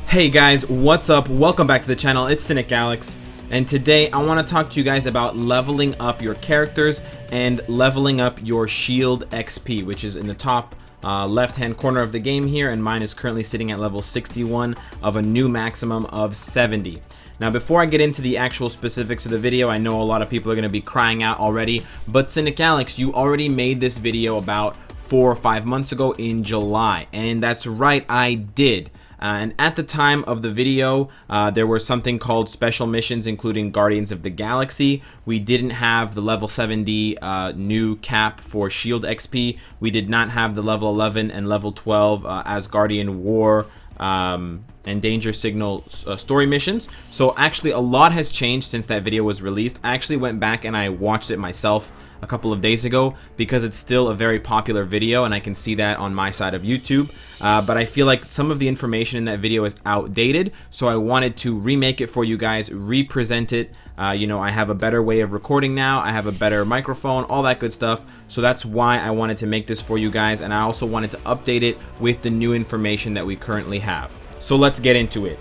Hey guys, what's up? Welcome back to the channel. It's Cynicalex, and today I want to talk to you guys about leveling up your characters and leveling up your S.H.I.E.L.D XP, which is in the top left hand corner of the game here, and mine is currently sitting at level 61 of a new maximum of 70. Now, before I get into the actual specifics of the video, I know a lot of people are going to be crying out already, but Cynicalex, you already made this video about 4 or 5 months ago in July, and that's right, I did. And at the time of the video, there were something called special missions, including Guardians of the Galaxy. We didn't have the level 70 new cap for S.H.I.E.L.D XP. We did not have the level 11 and level 12 Asgardian War and Danger Signal story missions. So actually a lot has changed since that video was released. I actually went back and I watched it myself a couple of days ago because it's still a very popular video, and I can see that on my side of YouTube. But I feel like some of the information in that video is outdated, so I wanted to remake it for you guys, represent it. You know, I have a better way of recording now, I have a better microphone, all that good stuff. So that's why I wanted to make this for you guys, and I also wanted to update it with the new information that we currently have. So let's get into it.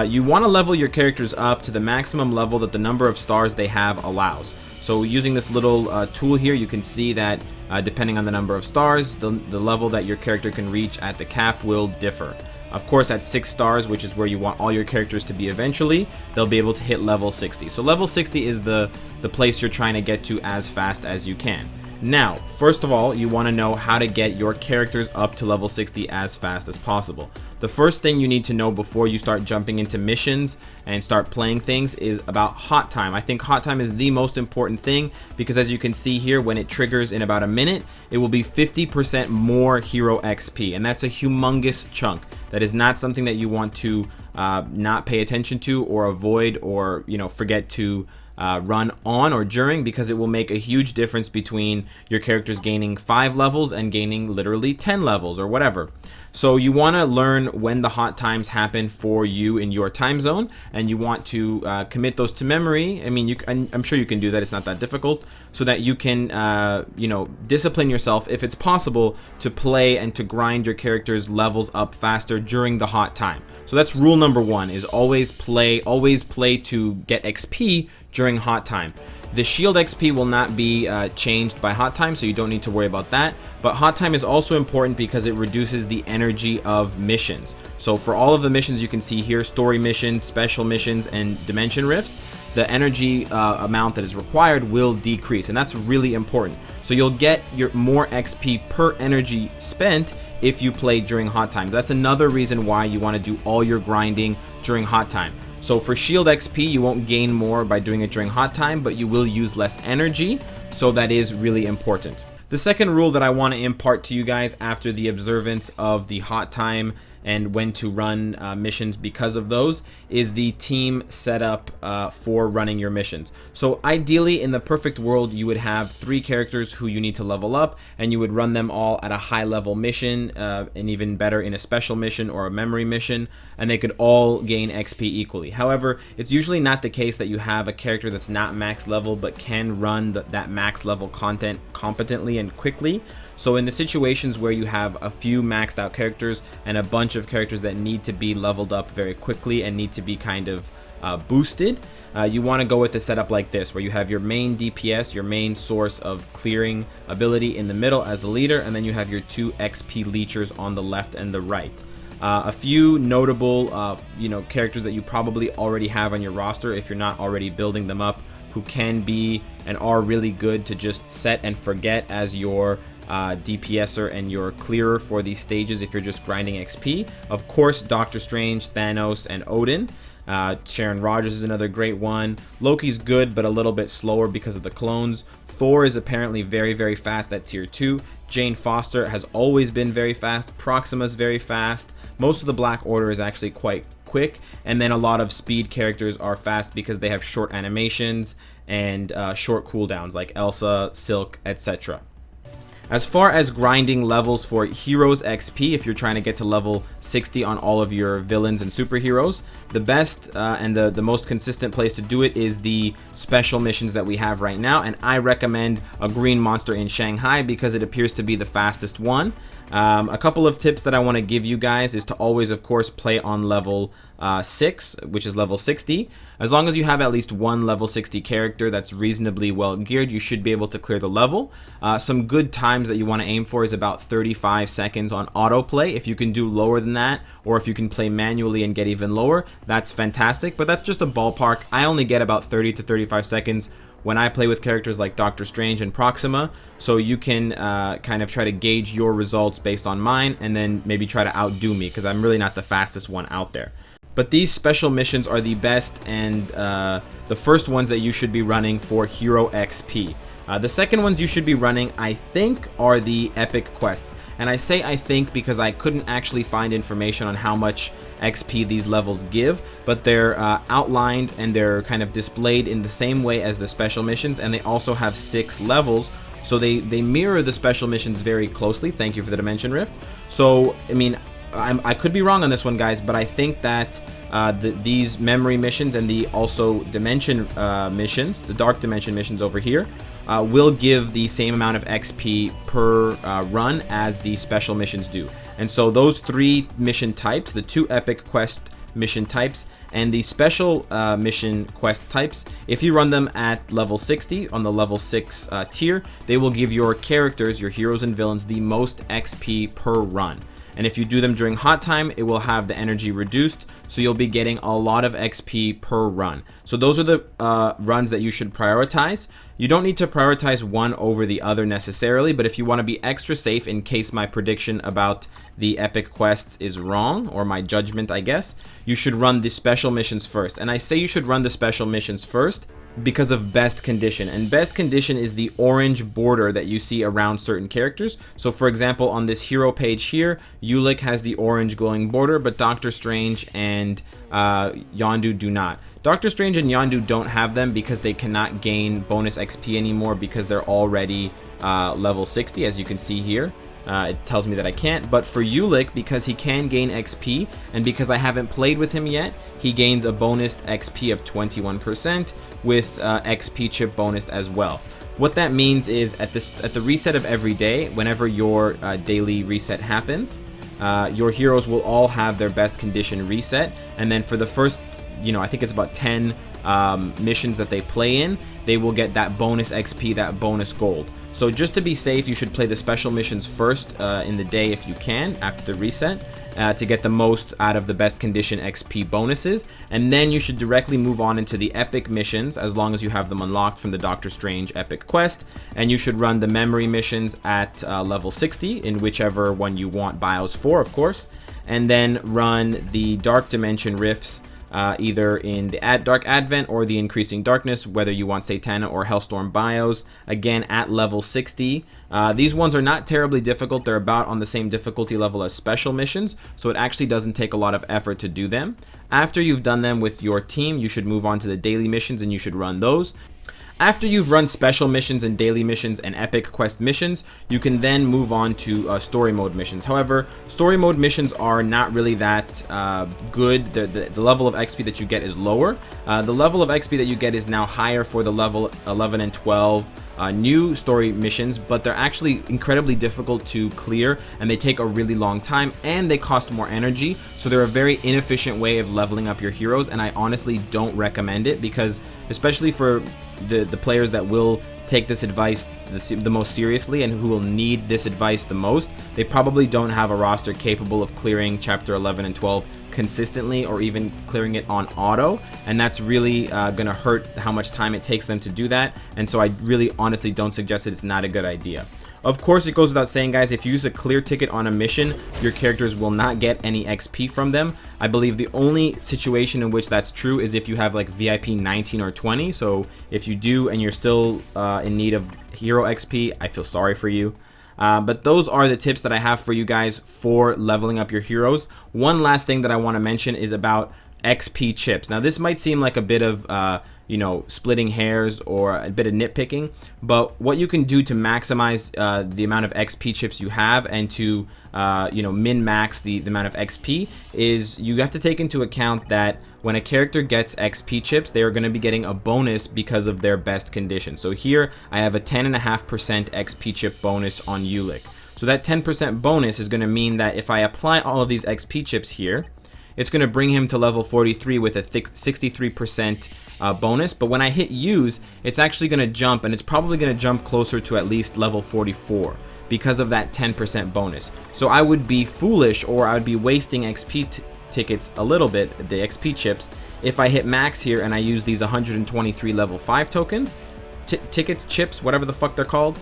You want to level your characters up to the maximum level that the number of stars they have allows. So using this little tool here, you can see that depending on the number of stars, the level that your character can reach at the cap will differ. Of course, at 6 stars, which is where you want all your characters to be eventually, they'll be able to hit level 60. So level 60 is the place you're trying to get to as fast as you can. Now, first of all, you want to know how to get your characters up to level 60 as fast as possible. The first thing you need to know before you start jumping into missions and start playing things is about hot time. I think hot time is the most important thing because, as you can see here, when it triggers in about a minute, it will be 50% more hero XP, and that's a humongous chunk. That is not something that you want to not pay attention to or avoid, or forget to run on or during, because it will make a huge difference between your characters gaining 5 levels and gaining literally 10 levels or whatever. So you want to learn when the hot times happen for you in your time zone, and you want to commit those to memory. I mean, I'm sure you can do that. It's not that difficult, so that you can discipline yourself, if it's possible, to play and to grind your characters' levels up faster during the hot time. So that's rule number 1, is always play to get XP during hot time. The S.H.I.E.L.D XP will not be changed by hot time, so you don't need to worry about that. But hot time is also important because it reduces the energy of missions. So for all of the missions you can see here, story missions, special missions, and dimension rifts, the energy amount that is required will decrease, and that's really important. So you'll get your more XP per energy spent if you play during hot time. That's another reason why you want to do all your grinding during hot time. So for S.H.I.E.L.D XP, you won't gain more by doing it during hot time, but you will use less energy, so that is really important. The second rule that I want to impart to you guys after the observance of the hot time and when to run missions because of those is the team setup for running your missions. So ideally, in the perfect world, you would have 3 characters who you need to level up, and you would run them all at a high level mission, and even better in a special mission or a memory mission, and they could all gain XP equally. However, it's usually not the case that you have a character that's not max level but can run that max level content competently and quickly. So in the situations where you have a few maxed out characters and a bunch of characters that need to be leveled up very quickly and need to be kind of boosted, you want to go with a setup like this, where you have your main DPS, your main source of clearing ability, in the middle as the leader, and then you have your 2 XP leechers on the left and the right. A few notable characters that you probably already have on your roster, if you're not already building them up, who can be and are really good to just set and forget as your DPSer and your clearer for these stages if you're just grinding XP. Of course, Doctor Strange, Thanos, and Odin. Sharon Rogers is another great one. Loki's good, but a little bit slower because of the clones. Thor is apparently very, very fast at tier 2. Jane Foster has always been very fast. Proxima's very fast. Most of the Black Order is actually quite quick, and then a lot of speed characters are fast because they have short animations and short cooldowns, like Elsa, Silk, etc. As far as grinding levels for heroes XP, if you're trying to get to level 60 on all of your villains and superheroes, the best and the most consistent place to do it is the special missions that we have right now, and I recommend a green monster in Shanghai because it appears to be the fastest one. A couple of tips that I want to give you guys is to always, of course, play on level 6, which is level 60. As long as you have at least one level 60 character that's reasonably well geared, you should be able to clear the level. Some good times that you want to aim for is about 35 seconds on autoplay. If you can do lower than that, or if you can play manually and get even lower, that's fantastic, but that's just a ballpark. I only get about 30 to 35 seconds when I play with characters like Doctor Strange and Proxima, so you can kind of try to gauge your results based on mine and then maybe try to outdo me, because I'm really not the fastest one out there. But these special missions are the best and the first ones that you should be running for hero XP. The second ones you should be running, I think, are the epic quests. And I say I think because I couldn't actually find information on how much XP these levels give, but they're outlined and they're kind of displayed in the same way as the special missions, and they also have 6 levels, so they mirror the special missions very closely. Thank you for the Dimension Rift. So, I mean, I could be wrong on this one, guys, but I think that these memory missions and the also dimension missions, the dark dimension missions over here, will give the same amount of XP per run as the special missions do. And so those 3 mission types, the 2 epic quest mission types and the special mission quest types, if you run them at level 60 on the level 6 tier, they will give your characters, your heroes and villains, the most XP per run. And if you do them during hot time, it will have the energy reduced, so you'll be getting a lot of XP per run. So those are the runs that you should prioritize. You don't need to prioritize one over the other necessarily, but if you want to be extra safe in case my prediction about the epic quests is wrong, or my judgment, I guess, you should run the special missions first. And I say you should run the special missions first because of best condition, and best condition is the orange border that you see around certain characters. So for example, on this hero page here, Ulik has the orange glowing border, but Doctor Strange and Yondu do not. Doctor Strange and Yondu don't have them because they cannot gain bonus XP anymore because they're already level 60, as you can see here. It tells me that I can't, but for Ulik, because he can gain XP, and because I haven't played with him yet, he gains a bonus XP of 21% with XP chip bonus as well. What that means is at the reset of every day, whenever your daily reset happens, your heroes will all have their best condition reset, and then for the first, I think it's about 10 missions that they play in, they will get that bonus XP, that bonus gold. So just to be safe, you should play the special missions first in the day if you can, after the reset, to get the most out of the best condition XP bonuses. And then you should directly move on into the epic missions, as long as you have them unlocked from the Doctor Strange epic quest. And you should run the memory missions at level 60, in whichever one you want BIOS for, of course. And then run the Dark Dimension Rifts, either in the Dark Advent or the Increasing Darkness, whether you want Satana or Hellstorm bios, again at level 60. These ones are not terribly difficult. They're about on the same difficulty level as special missions, so it actually doesn't take a lot of effort to do them. After you've done them with your team, you should move on to the daily missions and you should run those. After you've run special missions and daily missions and epic quest missions, you can then move on to story mode missions. However, story mode missions are not really that good. The level of XP that you get is lower. The level of XP that you get is now higher for the level 11 and 12 new story missions, but they're actually incredibly difficult to clear, and they take a really long time, and they cost more energy, so they're a very inefficient way of leveling up your heroes, and I honestly don't recommend it, because especially for the players that will take this advice the most seriously and who will need this advice the most, they probably don't have a roster capable of clearing chapter 11 and 12 consistently, or even clearing it on auto, and that's really gonna hurt how much time it takes them to do that. And so I really honestly don't suggest it. It's not a good idea. Of course, it goes without saying, guys, if you use a clear ticket on a mission, your characters will not get any XP from them. I believe the only situation in which that's true is if you have like VIP 19 or 20. So if you do and you're still in need of hero XP, I feel sorry for you. But those are the tips that I have for you guys for leveling up your heroes. One last thing that I want to mention is about XP chips. Now, this might seem like a bit of splitting hairs or a bit of nitpicking, but what you can do to maximize the amount of XP chips you have and to min-max the amount of XP is you have to take into account that when a character gets XP chips, they are going to be getting a bonus because of their best condition. So here I have a 10.5% XP chip bonus on Ulik. So that 10% bonus is going to mean that if I apply all of these XP chips here, it's going to bring him to level 43 with a 63% bonus. But when I hit use, it's actually going to jump, and it's probably going to jump closer to at least level 44 because of that 10% bonus. So I would be foolish, or I would be wasting XP tickets a little bit, the XP chips, if I hit max here and I use these 123 level 5 tokens, tickets, chips, whatever the fuck they're called,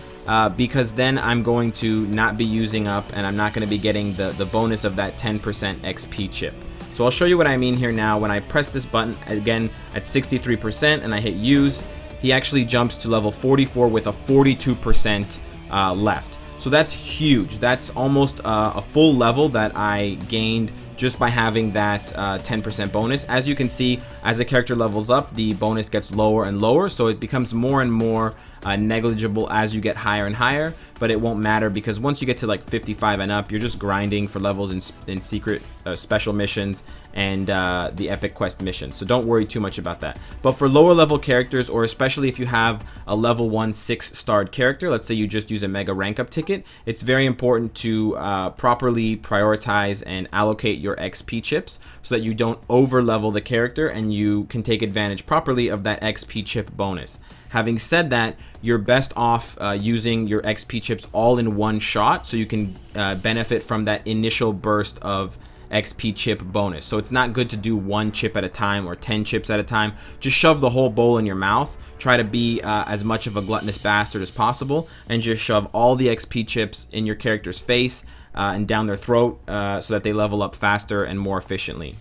because then I'm going to not be using up, and I'm not going to be getting the bonus of that 10% XP chip. So I'll show you what I mean here now. When I press this button again at 63% and I hit use, he actually jumps to level 44 with a 42% left. So that's huge. That's almost a full level that I gained just by having that 10% bonus. As you can see, as the character levels up, the bonus gets lower and lower, so it becomes more and more negligible as you get higher and higher, but it won't matter because once you get to like 55 and up, you're just grinding for levels in secret special missions and the epic quest missions, so don't worry too much about that. But for lower level characters, or especially if you have a level 1 6-starred character, let's say you just use a mega rank up ticket, it's very important to properly prioritize and allocate your XP chips so that you don't over level the character and you can take advantage properly of that XP chip bonus. Having said that, you're best off using your XP chips all in one shot so you can benefit from that initial burst of XP chip bonus. So it's not good to do one chip at a time or 10 chips at a time. Just shove the whole bowl in your mouth. Try to be as much of a gluttonous bastard as possible and just shove all the XP chips in your character's face and down their throat so that they level up faster and more efficiently.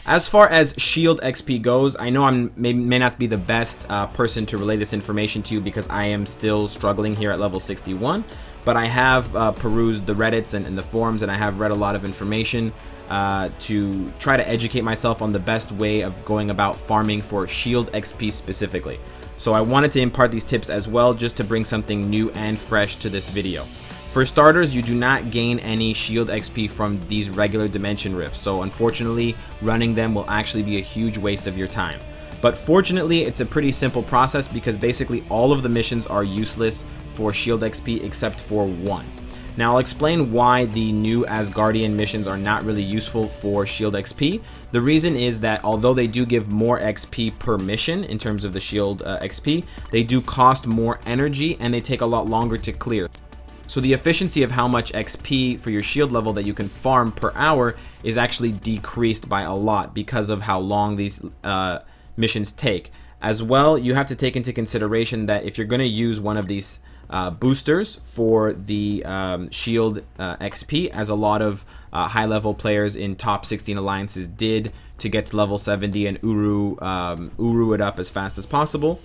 As far as S.H.I.E.L.D. XP goes, I know I may not be the best person to relay this information to you because I am still struggling here at level 61, but I have perused the Reddits and the forums, and I have read a lot of information to try to educate myself on the best way of going about farming for S.H.I.E.L.D. XP specifically. So I wanted to impart these tips as well, just to bring something new and fresh to this video. For starters, you do not gain any S.H.I.E.L.D. XP from these regular dimension rifts, so unfortunately running them will actually be a huge waste of your time. But fortunately, it's a pretty simple process because basically all of the missions are useless for S.H.I.E.L.D. XP except for one. Now I'll explain why the new Asgardian missions are not really useful for S.H.I.E.L.D. XP. The reason is that although they do give more XP per mission in terms of the S.H.I.E.L.D. XP, they do cost more energy and they take a lot longer to clear. So the efficiency of how much XP for your S.H.I.E.L.D. level that you can farm per hour is actually decreased by a lot because of how long these missions take. As well, you have to take into consideration that if you're going to use one of these boosters for the S.H.I.E.L.D. XP, as a lot of high-level players in top 16 alliances did to get to level 70 and Uru it up as fast as possible,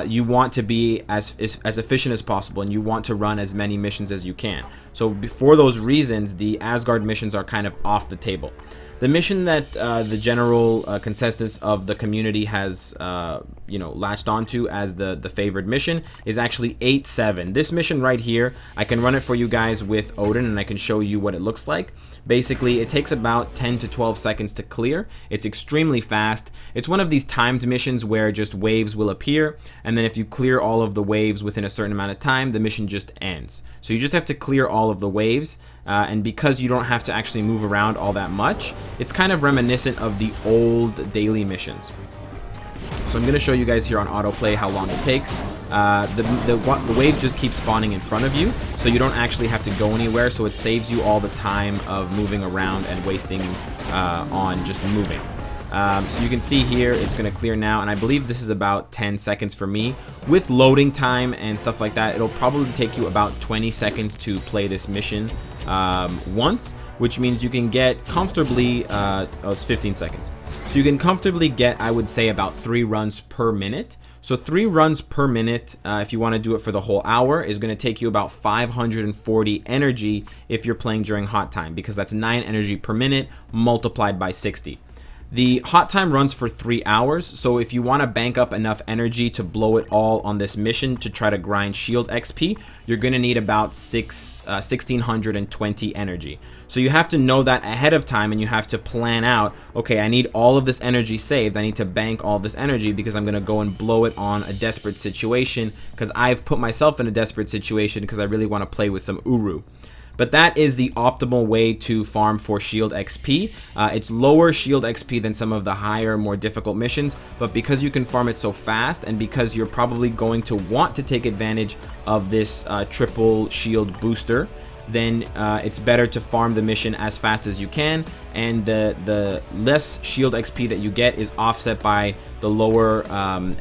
you want to be as efficient as possible, and you want to run as many missions as you can. So for those reasons, the Asgard missions are kind of off the table. The mission that the general consensus of the community has latched onto as the favored mission is actually 8-7. This mission right here, I can run it for you guys with Odin and I can show you what it looks like. Basically, it takes about 10 to 12 seconds to clear. It's extremely fast. It's one of these timed missions where just waves will appear, and then if you clear all of the waves within a certain amount of time, the mission just ends. So you just have to clear all of the waves, and because you don't have to actually move around all that much, it's kind of reminiscent of the old daily missions. So I'm going to show you guys here on autoplay how long it takes. The waves just keep spawning in front of you, so you don't actually have to go anywhere, so it saves you all the time of moving around and wasting on just moving. So you can see here it's going to clear now, and I believe this is about 10 seconds for me. With loading time and stuff like that, it'll probably take you about 20 seconds to play this mission once, which means you can get comfortably, it's 15 seconds. So you can comfortably get, I would say, about 3 runs per minute. So 3 runs per minute, if you want to do it for the whole hour, is going to take you about 540 energy if you're playing during hot time, because that's 9 energy per minute multiplied by 60. The hot time runs for 3 hours, so if you want to bank up enough energy to blow it all on this mission to try to grind S.H.I.E.L.D. XP, you're going to need about 1,620 energy. So you have to know that ahead of time, and you have to plan out, okay, I need all of this energy saved, I need to bank all this energy because I'm going to go and blow it on a desperate situation, because I've put myself in a desperate situation because I really want to play with some Uru. But that is the optimal way to farm for shield XP. It's lower shield XP than some of the higher, more difficult missions, but because you can farm it so fast, and because you're probably going to want to take advantage of this triple shield booster, then it's better to farm the mission as fast as you can, and the less shield XP that you get is offset by the lower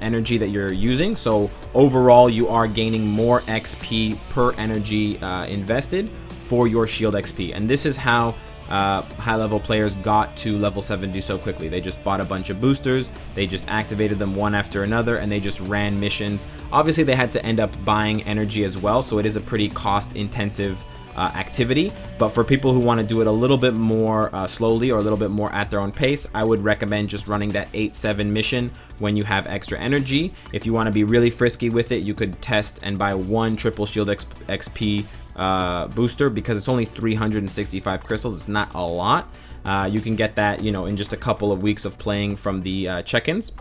energy that you're using. So overall, you are gaining more XP per energy invested for your shield XP. And this is how high level players got to level 70 so quickly. They just bought a bunch of boosters, they just activated them one after another, and they just ran missions. Obviously they had to end up buying energy as well, so it is a pretty cost intensive activity, but for people who want to do it a little bit more slowly, or a little bit more at their own pace, I would recommend just running that 8-7 mission when you have extra energy. If you want to be really frisky with it, you could test and buy one triple shield XP booster, because it's only 365 crystals. It's not a lot. You can get that, you know, in just a couple of weeks of playing from the check-ins.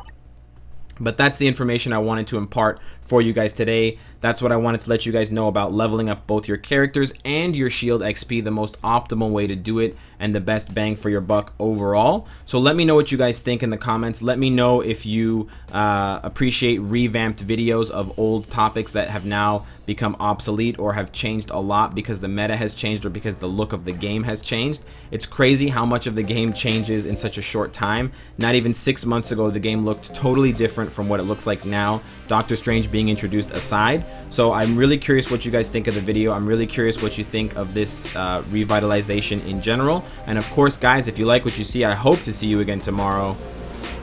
But that's the information I wanted to impart for you guys today. That's what I wanted to let you guys know about leveling up both your characters and your shield XP, the most optimal way to do it and the best bang for your buck overall. So let me know what you guys think in the comments. Let me know if you appreciate revamped videos of old topics that have now become obsolete or have changed a lot because the meta has changed or because the look of the game has changed. It's crazy how much of the game changes in such a short time. Not even 6 months ago, the game looked totally different from what it looks like now, Doctor Strange being introduced aside. So I'm really curious what you guys think of the video. I'm really curious what you think of this revitalization in general. And of course, guys, if you like what you see, I hope to see you again tomorrow.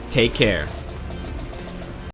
Take care.